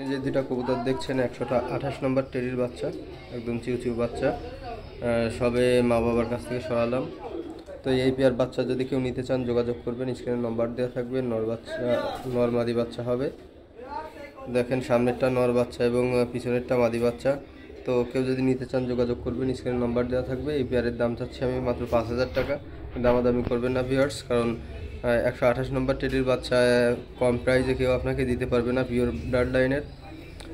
এই যে দুইটা কবুতর দেখছেন 128 নম্বর টেরির বাচ্চা, একদম চিউ বাচ্চা। সবে মা বাবার কাছ থেকে সরালাম। তো এই পেয়ার বাচ্চা যদি কেউ নিতে চান যোগাযোগ করবেন, স্ক্রিনে নম্বর দেওয়া থাকবে। নর মাদি বাচ্চা হবে। দেখেন সামনেরটা নর বাচ্চা এবং পিছনেরটা মাদি বাচ্চা। তো কেউ যদি নিতে চান যোগাযোগ করবেন, স্ক্রিনে নম্বর দেওয়া থাকবে। এই পেয়ারের দাম চাচ্ছি আমি মাত্র 5,000 টাকা। দামাদামি করবেন না ভিউয়ার্স, কারণ 128 নম্বর টেরির বাচ্চা কম প্রাইসে কেউ আপনাকে দিতে পারবে না পিওর ব্লাড লাইনের।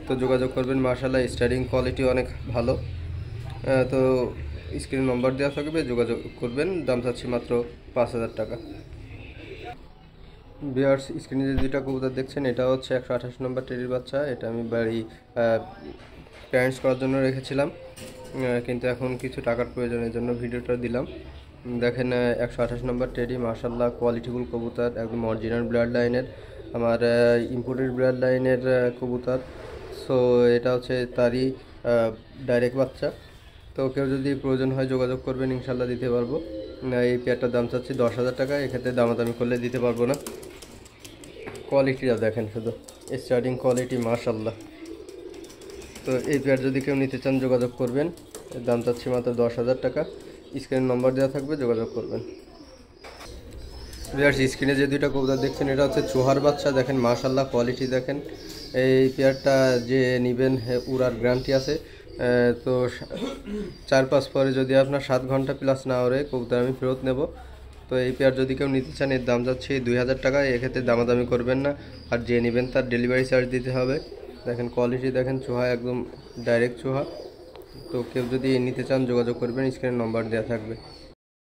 তো যোগাযোগ করবেন। মাশাআল্লাহ স্টার্টিং কোয়ালিটি অনেক ভালো। তো স্ক্রিনে নম্বর দেওয়া থাকবে, যোগাযোগ করবেন। দাম চাচ্ছি মাত্র 5,000 টাকা। ভিউয়ার্স, স্ক্রিনে যে দুইটা কবুতর দেখছেন এটা হচ্ছে 128 নম্বর টেরির বাচ্চা। এটা আমি বাড়ি প্যারেন্টস করার জন্য রেখেছিলাম, কিন্তু এখন কিছু টাকার প্রয়োজনের জন্য ভিডিওটা দিলাম। দেখেন 128 নম্বর টেরি, মাশাআল্লাহ কোয়ালিটিফুল কবুতর, একদম অরিজিনাল ব্লাড লাইনের, আমার ইম্পোর্টেড ব্লাড লাইনের কবুতর। সো এটা হচ্ছে তারই ডাইরেক্ট বাচ্চা। তো কেউ যদি প্রয়োজন হয় যোগাযোগ করবেন, ইনশাল্লাহ দিতে পারবো। এই পেয়ারটার দাম চাচ্ছি 10,000 টাকা। এক্ষেত্রে দামাদামি করলে দিতে পারবো না। কোয়ালিটিটা দেখেন, শুধু স্টার্টিং কোয়ালিটি মাশাআল্লাহ। তো এই পেয়ার যদি কেউ নিতে চান যোগাযোগ করবেন। এর দাম চাচ্ছি মাত্র 10,000 টাকা। স্ক্রিনে নম্বর দেওয়া থাকবে, যোগাযোগ করবেন। ভিউয়ার্স, স্ক্রিনে যে দুইটা কবুতর দেখছেন এটা হচ্ছে চোহার বাচ্চা। দেখেন মাশাআল্লাহ কোয়ালিটি দেখেন। এই পেয়ারটা যে নেবেন উড়ার গ্যারান্টি আছে। তো 4-5 পরে যদি আপনার 7 ঘন্টা প্লাস না ওরে কবুতর আমি ফেরত নেব। তো এই পেয়ার যদি কেউ নিতে চান এর দাম যাচ্ছে 2,000 টাকা। এক্ষেত্রে দামাদামি করবেন না, আর যে নেবেন তার ডেলিভারি চার্জ দিতে হবে। দেখেন কোয়ালিটি দেখেন, চোহা একদম ডাইরেক্ট চোহা। তো কেউ যদি নিতে চান যোগাযোগ করবেন, স্ক্রিনে নম্বর দেওয়া থাকবে।